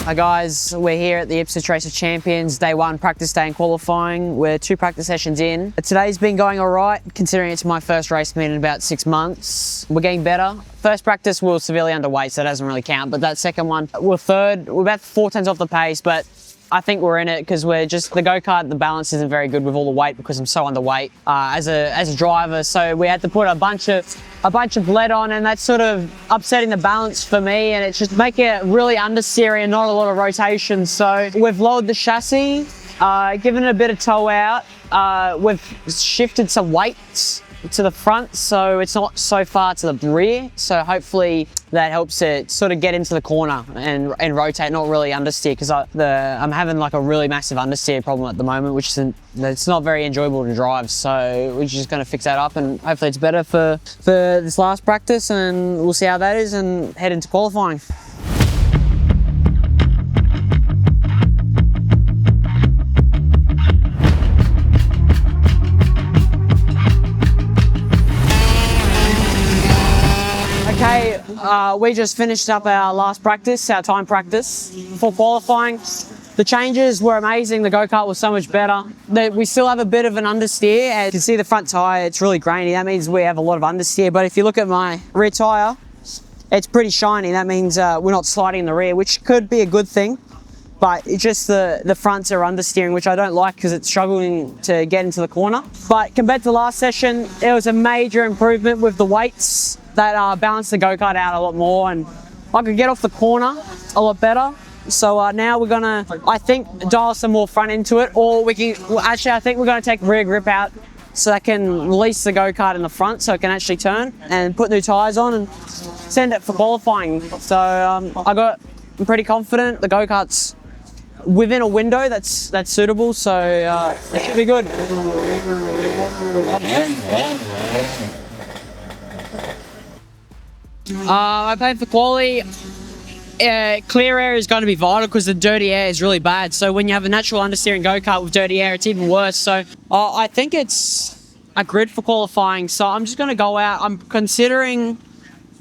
Hi guys, we're here at the Ipswich Race of Champions, day 1 practice day and qualifying. We're 2 practice sessions in. Today's been going alright, considering it's my first race meet in about 6 months. We're getting better. First practice we were severely underweight, so that doesn't really count, but that second one, we're third. We're about 4 tenths off the pace, but I think we're in it because we're just, the go-kart, the balance isn't very good with all the weight because I'm so underweight as a driver. So we had to put a bunch of lead on, and that's sort of upsetting the balance for me, and it's just making it really understeering and not a lot of rotation. So we've lowered the chassis, given it a bit of toe out. We've shifted some weights to the front so it's not so far to the rear, so hopefully that helps it sort of get into the corner and rotate, not really understeer, because I'm having like a really massive understeer problem at the moment, which isn't, it's not very enjoyable to drive. So we're just going to fix that up, and hopefully it's better for this last practice, and we'll see how that is and head into qualifying. Okay, we just finished up our last practice, our time practice for qualifying. The changes were amazing. The go-kart was so much better. We still have a bit of an understeer. As you can see the front tyre, it's really grainy. That means we have a lot of understeer. But if you look at my rear tyre, it's pretty shiny. That means we're not sliding in the rear, which could be a good thing. But it's just the fronts are understeering, which I don't like because it's struggling to get into the corner. But compared to last session, it was a major improvement with the weights that balanced the go-kart out a lot more, and I could get off the corner a lot better. So now we're gonna, I think, dial some more front into it, or we can, well, actually I think we're gonna take rear grip out so that can release the go-kart in the front so it can actually turn, and put new tyres on and send it for qualifying. So I'm pretty confident the go-kart's within a window that's suitable, so it should be good. I played for quali. Clear air is going to be vital because the dirty air is really bad. So when you have a natural understeering go-kart with dirty air, it's even worse. So I think it's a grid for qualifying. So I'm just going to go out. I'm considering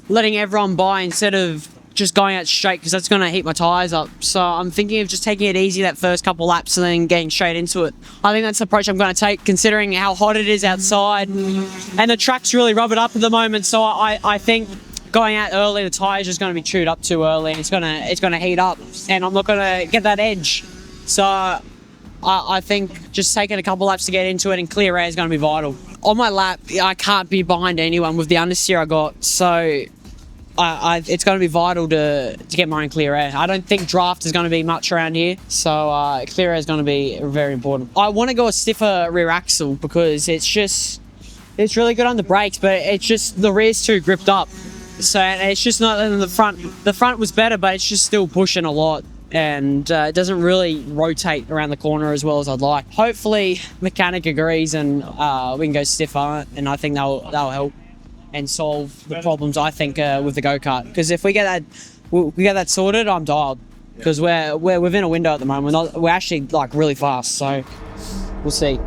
letting everyone by instead of just going out straight, because that's going to heat my tyres up. So I'm thinking of just taking it easy that first couple laps and then getting straight into it. I think that's the approach I'm going to take, considering how hot it is outside, and the track's really rubbered up at the moment. So I think going out early, the tyre's just going to be chewed up too early. It's going to heat up, and I'm not going to get that edge. So I think just taking a couple laps to get into it and clear air is going to be vital. On my lap, I can't be behind anyone with the understeer I got. So it's going to be vital to get my own clear air. I don't think draft is going to be much around here, so clear air is going to be very important. I want to go a stiffer rear axle because it's really good on the brakes, but it's just the rear's too gripped up. So it's just not in the front. The front was better, but it's just still pushing a lot, and it doesn't really rotate around the corner as well as I'd like. Hopefully, mechanic agrees and we can go stiffer, and I think that'll help and solve the problems I think with the go-kart. Because if we get that sorted, I'm dialed. Because we're within a window at the moment. We're actually like really fast, so we'll see.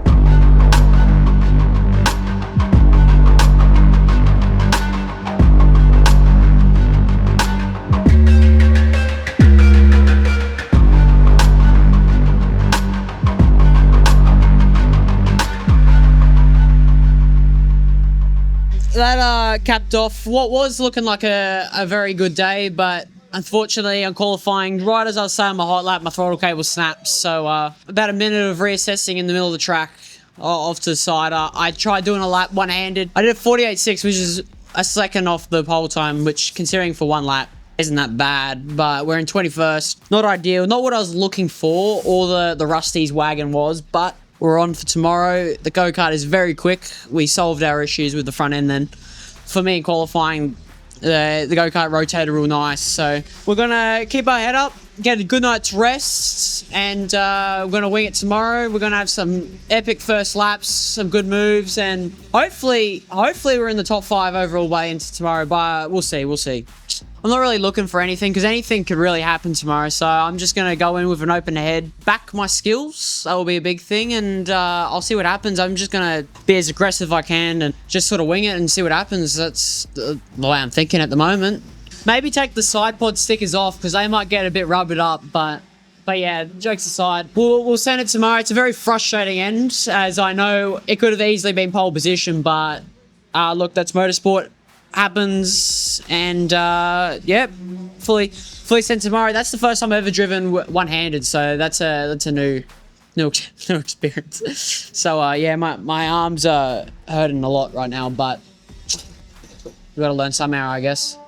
That capped off what was looking like a very good day, but unfortunately on qualifying, right as I was saying my hot lap, my throttle cable snapped. So about a minute of reassessing in the middle of the track off to the side. I tried doing a lap one-handed. I did a 48.6, which is a second off the pole time, which considering for one lap isn't that bad, but we're in 21st. Not ideal, not what I was looking for, or the Rusty's wagon was, but we're on for tomorrow. The go-kart is very quick. We solved our issues with the front end then. For me, qualifying, the go-kart rotated real nice. So we're going to keep our head up, get a good night's rest, and we're going to wing it tomorrow. We're going to have some epic first laps, some good moves, and hopefully we're in the top 5 overall way into tomorrow, but we'll see. I'm not really looking for anything because anything could really happen tomorrow. So I'm just going to go in with an open head, back my skills. That will be a big thing, and I'll see what happens. I'm just going to be as aggressive as I can and just sort of wing it and see what happens. That's the way I'm thinking at the moment. Maybe take the side pod stickers off because they might get a bit rubbered up, but yeah, jokes aside, we'll send it tomorrow. It's a very frustrating end, as I know it could have easily been pole position, but look, that's motorsport. Happens, and yeah, fully sent tomorrow. That's the first time I've ever driven one-handed, so that's a new experience. So yeah, my arms are hurting a lot right now, but we got to learn somehow, I guess.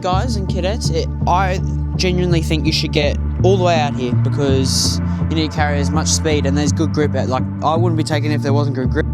Guys and cadets, I genuinely think you should get all the way out here because you need to carry as much speed and there's good grip. Like, I wouldn't be taking it if there wasn't good grip.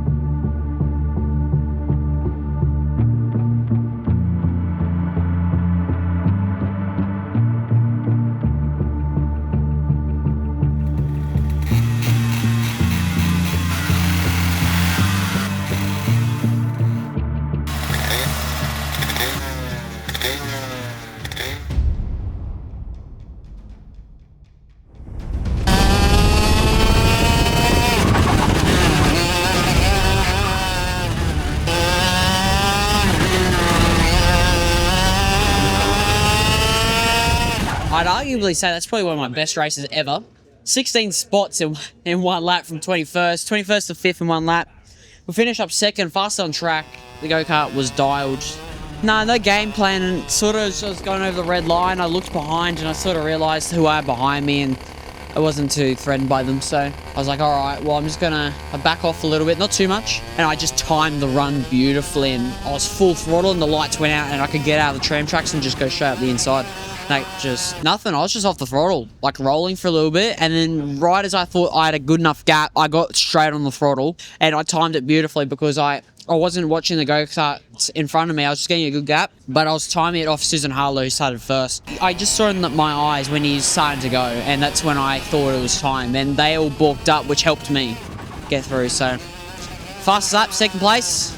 I'd arguably say that's probably one of my best races ever. 16 spots in one lap from 21st to 5th in one lap. We finished up second, fast on track. The go-kart was dialed. No game plan, and sort of as I was going over the red line, I looked behind and I sort of realised who I had behind me, and I wasn't too threatened by them. So I was like, all right, well, I'm just gonna back off a little bit, not too much. And I just timed the run beautifully, and I was full throttle and the lights went out and I could get out of the tram tracks and just go straight up the inside. Like, just nothing. I was just off the throttle, like rolling for a little bit. And then right as I thought I had a good enough gap, I got straight on the throttle and I timed it beautifully because I wasn't watching the go-kart in front of me. I was just getting a good gap, but I was timing it off Susan Harlow, who started first. I just saw in my eyes when he started to go, and that's when I thought it was time. And they all balked up, which helped me get through. So, fastest lap, second place.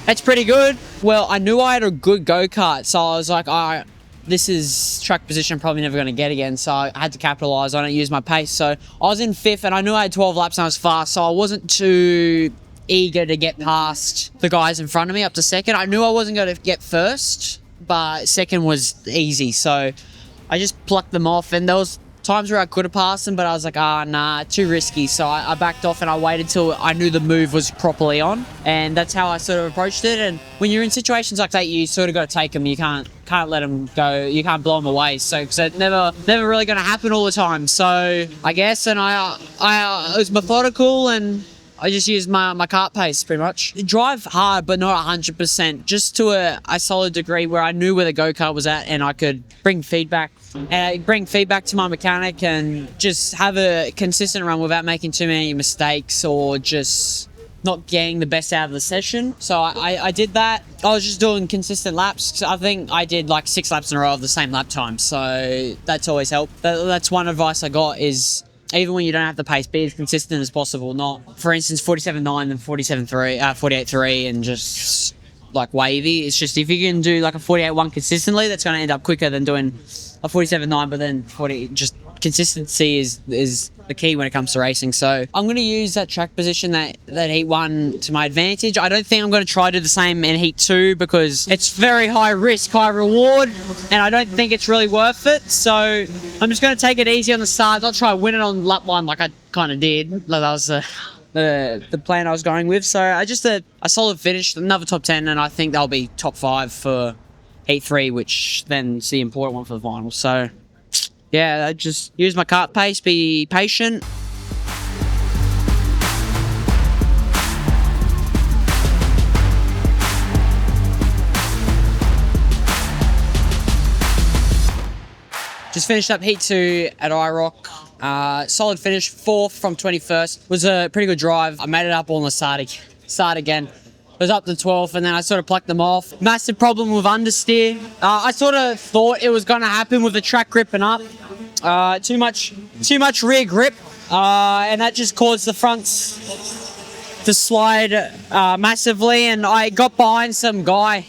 That's pretty good. Well, I knew I had a good go-kart, so I was like, this is track position I'm probably never going to get again, so I had to capitalise on it, use my pace. So I was in 5th, and I knew I had 12 laps and I was fast, so I wasn't too eager to get past the guys in front of me up to 2nd. I knew I wasn't going to get 1st, but 2nd was easy, so I just plucked them off, and there was times where I could have passed them, but I was like, nah, too risky. So I backed off and I waited till I knew the move was properly on, and that's how I sort of approached it. And when you're in situations like that, you sort of got to take them. You can't let them go. You can't blow them away. So because it's never really going to happen all the time. So I guess, and I was methodical, and I just used my kart pace pretty much. Drive hard, but not 100%, just to a solid degree where I knew where the go-kart was at, and I could bring feedback to my mechanic and just have a consistent run without making too many mistakes or just not getting the best out of the session. So I did that. I was just doing consistent laps. I think I did like 6 laps in a row of the same lap time. So that's always helped. That's one advice I got is, even when you don't have the pace, be as consistent as possible. Not, for instance, 47.9 and 48.3 and just like wavy. It's just if you can do like a 48.1 consistently, that's going to end up quicker than doing a 47.9, but then 40. Just consistency is the key when it comes to racing. So I'm going to use that track position, that heat 1 to my advantage. I don't think I'm going to try to do the same in heat 2 because it's very high risk, high reward, and I don't think it's really worth it. So I'm just going to take it easy on the start. I'll try to win it on lap 1 like I kind of did. That was the plan I was going with. So I just a solid finish, another top 10, and I think they'll be top 5 for heat 3, which then is the important one for the final. So yeah, I just use my kart pace, be patient. Just finished up heat 2 at IROC. Solid finish, 4th from 21st. Was a pretty good drive. I made it up on the start again. It was up to 12th, and then I sort of plucked them off. Massive problem with understeer. I sort of thought it was going to happen with the track gripping up. Too much rear grip, and that just caused the fronts to slide massively. And I got behind some guy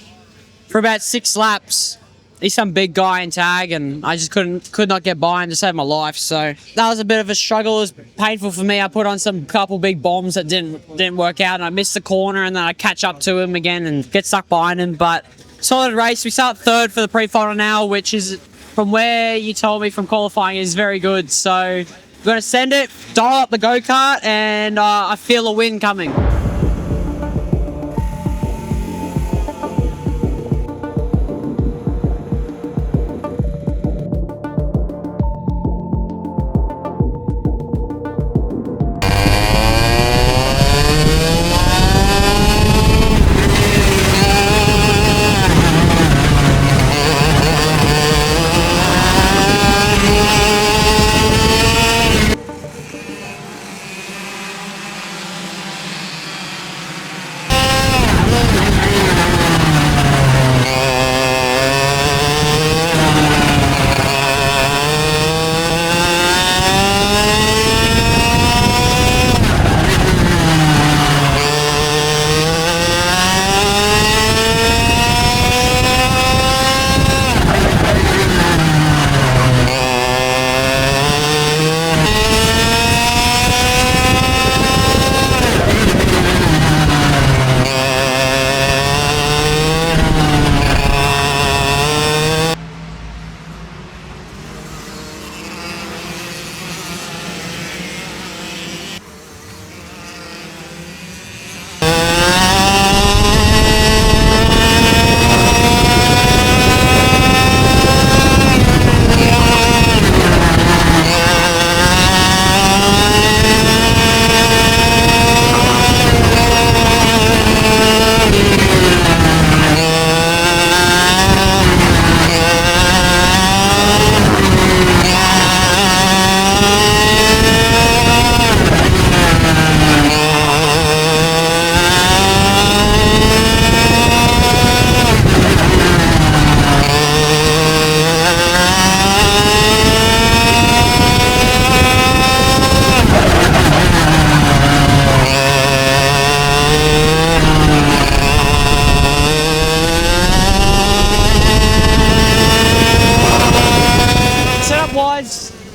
for about 6 laps, he's some big guy in tag, and I just could not get by him to save my life. So that was a bit of a struggle. It was painful for me. I put on some couple big bombs that didn't work out, and I missed the corner, and then I catch up to him again and get stuck behind him. But solid race. We start third for the pre-final now, which is, from where you told me from qualifying, is very good. So we're going to send it, dial up the go-kart, and I feel a win coming.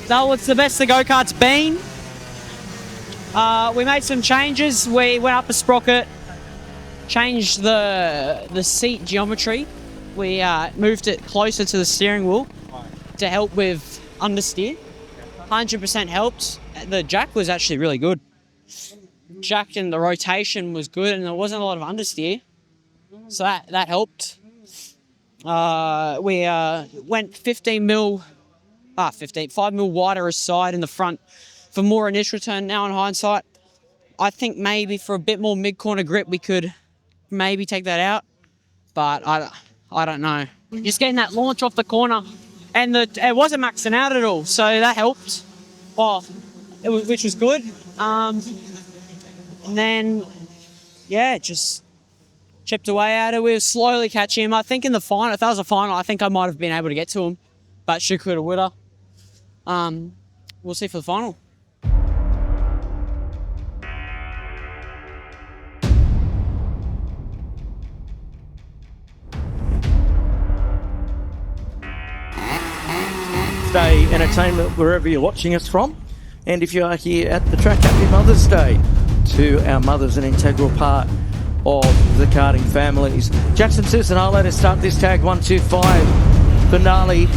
That was the best the go-kart's been. We made some changes. We went up a sprocket, changed the seat geometry. We moved it closer to the steering wheel to help with understeer. 100% helped. The jack was actually really good. Jack and the rotation was good, and there wasn't a lot of understeer, so that helped. We went 5 mil wider a side in the front for more initial turn. Now in hindsight, I think maybe for a bit more mid-corner grip we could maybe take that out, but I don't know. Just getting that launch off the corner, and it wasn't maxing out at all, so that helped. Which was good. And then, yeah, just chipped away at it. We were slowly catching him. I think in the final, if that was a final, I think I might have been able to get to him, but should, coulda, woulda. We'll see for the final. Day entertainment wherever you're watching us from, and if you are here at the track, happy Mother's Day to our mothers, an integral part of the karting families. Jackson Susan Harlow to start this tag 125 finale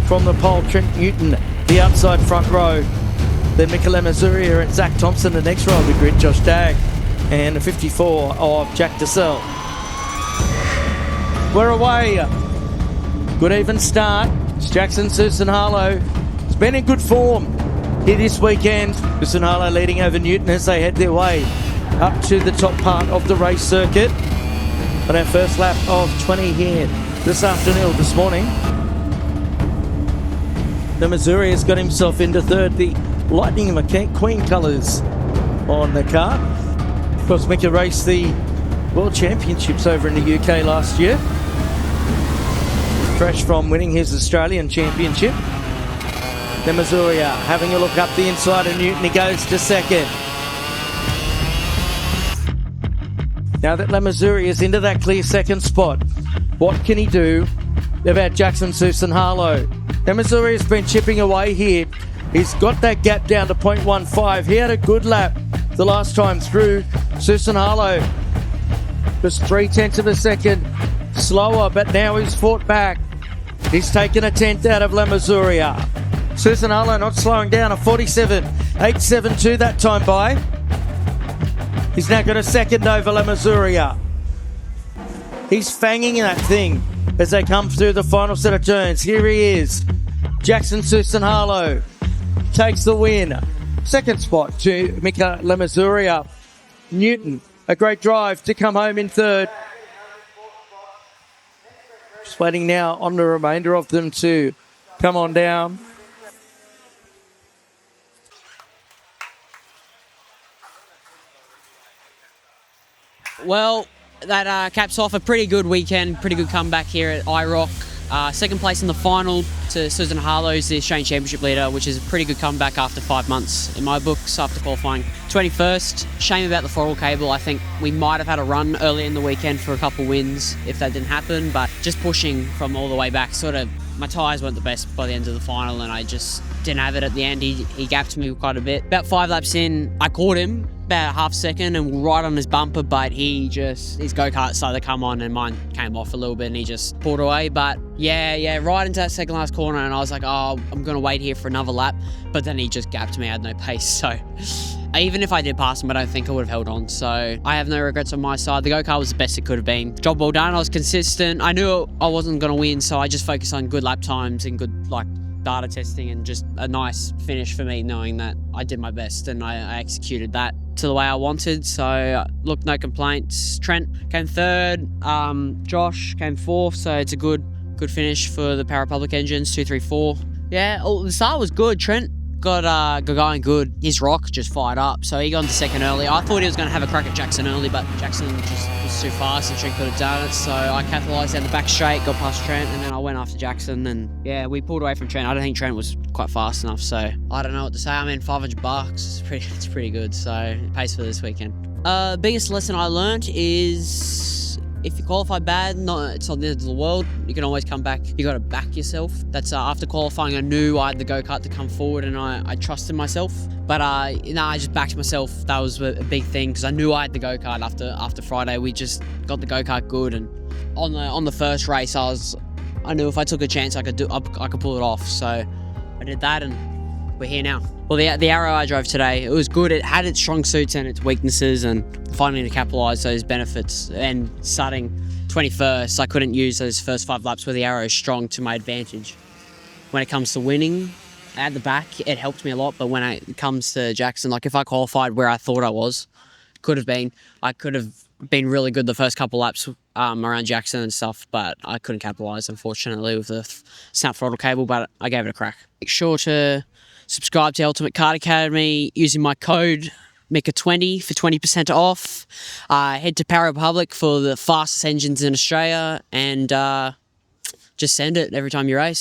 from the pole. Trent Newton the outside front row, then Mika Lemazuria and Zach Thompson the next row of the grid. Josh Dagg and the 54 of Jack DeSalle. We're away. Good even start. It's Jackson Susan Harlow. It's been in good form here this weekend. Susan Harlow leading over Newton as they head their way up to the top part of the race circuit on our first lap of 20 here this afternoon, this morning. The Missouri has got himself into third, the Lightning McQueen colours on the car. Of course, Mika raced the World Championships over in the UK last year. Fresh from winning his Australian Championship. Then Missouri having a look up the inside of Newton. He goes to second. Now that Missouri is into that clear second spot, what can he do about Jackson Susan Harlow. Now Missouri has been chipping away here. He's got that gap down to 0.15. He had a good lap the last time through. Susan Harlow just 0.3 of a second slower, but now he's fought back. He's taken a tenth out of La Misuria. Susan Harlow not slowing down, a 47.872 that time by. He's now got a second over La Misuria. He's fanging that thing as they come through the final set of turns. Here he is. Jackson Susan Harlow takes the win. Second spot to Mika La Misuria. Newton, a great drive to come home in third. Just waiting now on the remainder of them to come on down. Well, that caps off a pretty good weekend, pretty good comeback here at IROC. Second place in the final to Susan Harlow, who's the Australian Championship leader, which is a pretty good comeback after 5 months in my books after qualifying. 21st, shame about the throttle cable. I think we might have had a run early in the weekend for a couple wins if that didn't happen, but just pushing from all the way back, sort of, my tyres weren't the best by the end of the final and I just didn't have it at the end. He gapped me quite a bit. About 5 laps in, I caught him about a half second and right on his bumper, but his go-kart started to come on and mine came off a little bit and he just pulled away. But yeah, right into that second last corner and I was like, oh, I'm going to wait here for another lap. But then he just gapped me, I had no pace. So even if I did pass him, I don't think I would have held on. So I have no regrets on my side. The go-kart was the best it could have been. Job well done. I was consistent. I knew I wasn't going to win, so I just focused on good lap times and good data testing and just a nice finish for me, knowing that I did my best and I executed that to the way I wanted. So look, no complaints. Trent came third, Josh came fourth, so it's a good finish for the Power Republic engines, 2, 3, 4. Yeah, the start was good. Trent got going good. His rock just fired up, so he got into second early. I thought he was going to have a crack at Jackson early, but Jackson just was too fast and Trent could have done it, so I capitalised down the back straight, got past Trent, and then I went after Jackson, and yeah, we pulled away from Trent. I don't think Trent was quite fast enough, so I don't know what to say. I mean, $500, it's pretty good, so it pays for this weekend. Biggest lesson I learned is if you qualify bad, it's not the end of the world. You can always come back. You got to back yourself. That's after qualifying, I knew I had the go-kart to come forward and I trusted myself. But I just backed myself. That was a big thing because I knew I had the go-kart after Friday. We just got the go-kart good, and on the first race, I knew if I took a chance, I could pull it off. So I did that, and we're here now. Well, the Arrow I drove today, it was good. It had its strong suits and its weaknesses, and finding to capitalise those benefits. And starting 21st, I couldn't use those first 5 laps where the Arrow is strong to my advantage. When it comes to winning at the back, it helped me a lot. But when it comes to Jackson, if I qualified where I thought I was, I could have been really good the first couple laps around Jackson and stuff, but I couldn't capitalise, unfortunately, with the snap throttle cable, but I gave it a crack. Make sure to subscribe to Ultimate Kart Academy using my code Mika20 for 20% off. Head to Power Republic for the fastest engines in Australia, and just send it every time you race.